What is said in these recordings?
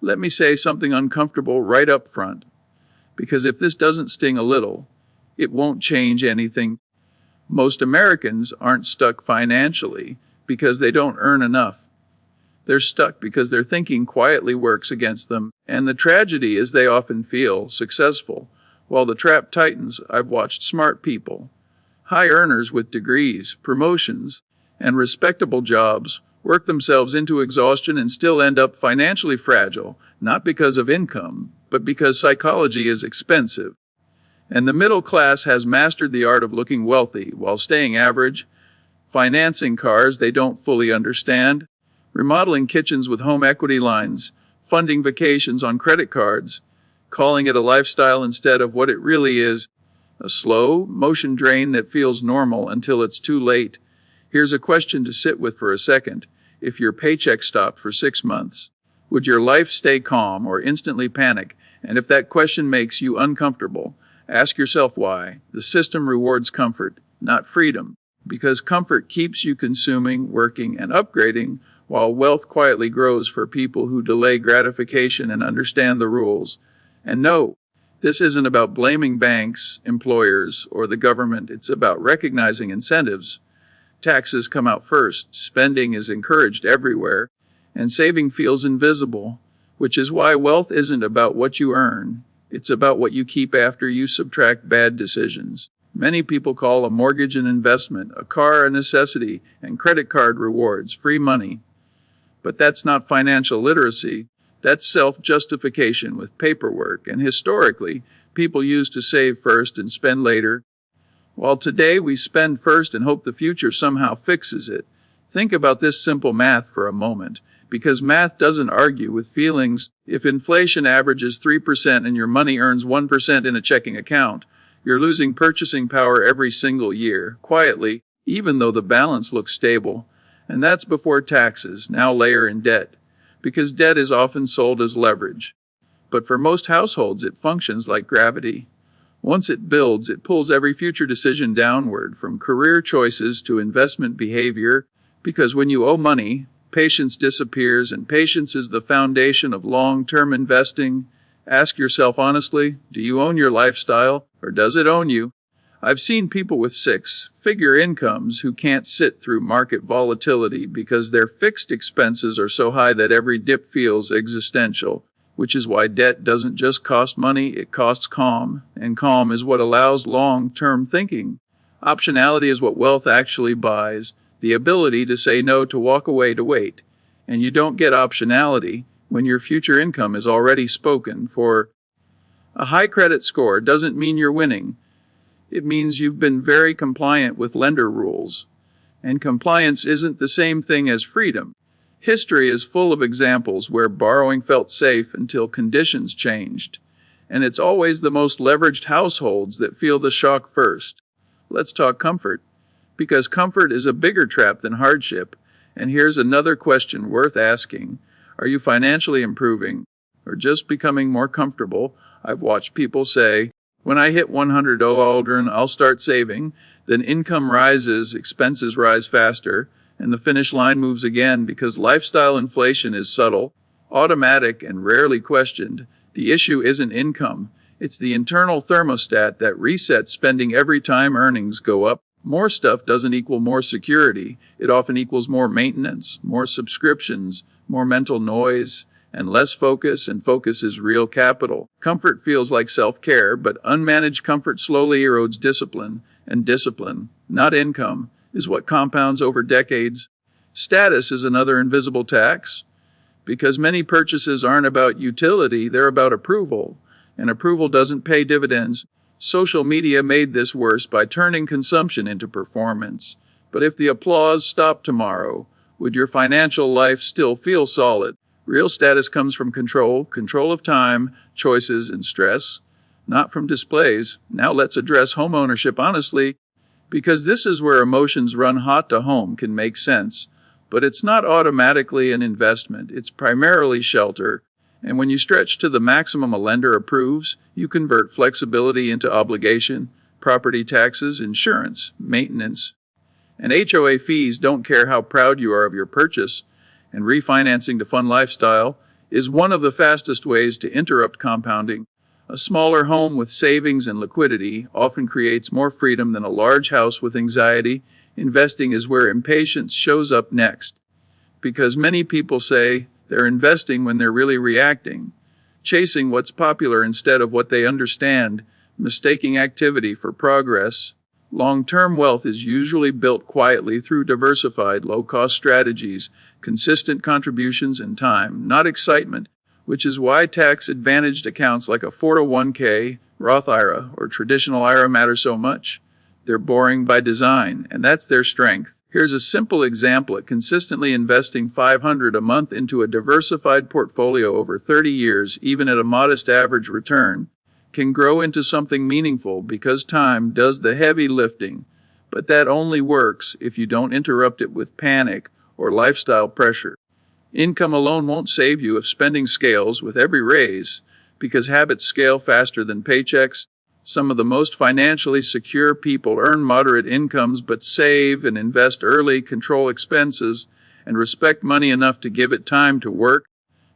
Let me say something uncomfortable right up front, because if this doesn't sting a little, it won't change anything. Most Americans aren't stuck financially because they don't earn enough. They're stuck because their thinking quietly works against them, and the tragedy is they often feel successful, while the trap tightens. I've watched smart people, high earners with degrees, promotions, and respectable jobs, work themselves into exhaustion and still end up financially fragile, not because of income, but because psychology is expensive. And the middle class has mastered the art of looking wealthy while staying average, financing cars they don't fully understand, remodeling kitchens with home equity lines, funding vacations on credit cards, calling it a lifestyle instead of what it really is, a slow motion drain that feels normal until it's too late. Here's a question to sit with for a second. If your paycheck stopped for 6 months, would your life stay calm or instantly panic? And if that question makes you uncomfortable, ask yourself why. The system rewards comfort, not freedom, because comfort keeps you consuming, working, and upgrading, while wealth quietly grows for people who delay gratification and understand the rules. And no, this isn't about blaming banks, employers, or the government. It's about recognizing incentives. Taxes come out first, spending is encouraged everywhere, and saving feels invisible, which is why wealth isn't about what you earn. It's about what you keep after you subtract bad decisions. Many people call a mortgage an investment, a car a necessity, and credit card rewards free money. But that's not financial literacy. That's self-justification with paperwork, and historically, people used to save first and spend later, while today we spend first and hope the future somehow fixes it. Think about this simple math for a moment, because math doesn't argue with feelings. If inflation averages 3% and your money earns 1% in a checking account, you're losing purchasing power every single year, quietly, even though the balance looks stable. And that's before taxes now layer in debt, because debt is often sold as leverage. But for most households, it functions like gravity. Once it builds, it pulls every future decision downward, from career choices to investment behavior, because when you owe money, patience disappears, and patience is the foundation of long-term investing. Ask yourself honestly, do you own your lifestyle, or does it own you? I've seen people with six-figure incomes who can't sit through market volatility because their fixed expenses are so high that every dip feels existential, which is why debt doesn't just cost money, it costs calm, and calm is what allows long-term thinking. Optionality is what wealth actually buys, the ability to say no, to walk away, to wait. And you don't get optionality when your future income is already spoken for. A high credit score doesn't mean you're winning. It means you've been very compliant with lender rules. And compliance isn't the same thing as freedom. History is full of examples where borrowing felt safe until conditions changed. And it's always the most leveraged households that feel the shock first. Let's talk comfort, because comfort is a bigger trap than hardship. And here's another question worth asking. Are you financially improving, or just becoming more comfortable? I've watched people say, when I hit 100 I'll start saving. Then income rises, expenses rise faster, and the finish line moves again, because lifestyle inflation is subtle, automatic, and rarely questioned. The issue isn't income. It's the internal thermostat that resets spending every time earnings go up. More stuff doesn't equal more security. It often equals more maintenance, more subscriptions, more mental noise, and less focus, and focus is real capital. Comfort feels like self-care, but unmanaged comfort slowly erodes discipline, and discipline, not income, is what compounds over decades. Status is another invisible tax, because many purchases aren't about utility, they're about approval, and approval doesn't pay dividends. Social media made this worse by turning consumption into performance. But if the applause stopped tomorrow, would your financial life still feel solid? Real status comes from control of time, choices, and stress, not from displays. Now let's address homeownership honestly, because this is where emotions run hot. To home can make sense, but it's not automatically an investment. It's primarily shelter. And when you stretch to the maximum a lender approves, you convert flexibility into obligation, property taxes, insurance, maintenance, and HOA fees don't care how proud you are of your purchase. And refinancing to fund lifestyle, is one of the fastest ways to interrupt compounding. A smaller home with savings and liquidity often creates more freedom than a large house with anxiety. Investing is where impatience shows up next, because many people say they're investing when they're really reacting, chasing what's popular instead of what they understand, mistaking activity for progress. Long-term wealth is usually built quietly through diversified, low-cost strategies, consistent contributions, and time, not excitement, which is why tax-advantaged accounts like a 401k, Roth IRA, or traditional IRA matter so much. They're boring by design, and that's their strength. Here's a simple example at consistently investing $500 a month into a diversified portfolio over 30 years, even at a modest average return, can grow into something meaningful because time does the heavy lifting. But that only works if you don't interrupt it with panic or lifestyle pressure. Income alone won't save you if spending scales with every raise, because habits scale faster than paychecks. Some of the most financially secure people earn moderate incomes but save and invest early, control expenses, and respect money enough to give it time to work.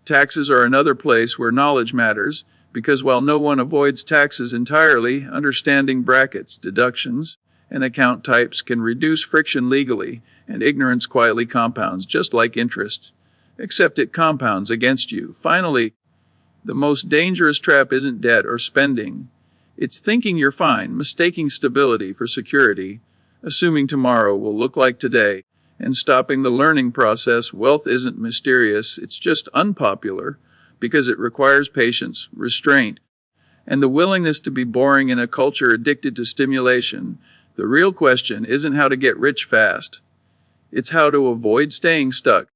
Taxes are another place where knowledge matters, because while no one avoids taxes entirely, understanding brackets, deductions, and account types can reduce friction legally, and ignorance quietly compounds, just like interest. Except it compounds against you. Finally, the most dangerous trap isn't debt or spending. It's thinking you're fine, mistaking stability for security, assuming tomorrow will look like today, and stopping the learning process. Wealth isn't mysterious, it's just unpopular, because it requires patience, restraint, and the willingness to be boring in a culture addicted to stimulation. The real question isn't how to get rich fast. It's how to avoid staying stuck.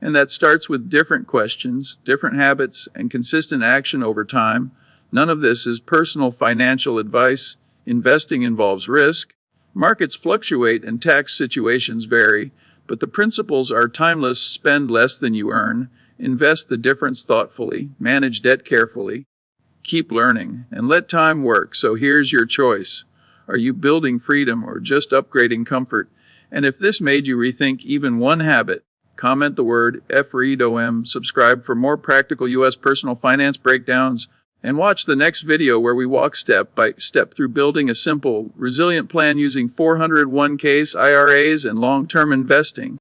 And that starts with different questions, different habits, and consistent action over time. None of this is personal financial advice. Investing involves risk. Markets fluctuate and tax situations vary, but the principles are timeless. Spend less than you earn. Invest the difference thoughtfully. Manage debt carefully. Keep learning, and let time work. So here's your choice. Are you building freedom or just upgrading comfort? And if this made you rethink even one habit, comment the word FREEDOM, subscribe for more practical U.S. personal finance breakdowns, and watch the next video where we walk step by step through building a simple, resilient plan using 401ks, IRAs, and long-term investing.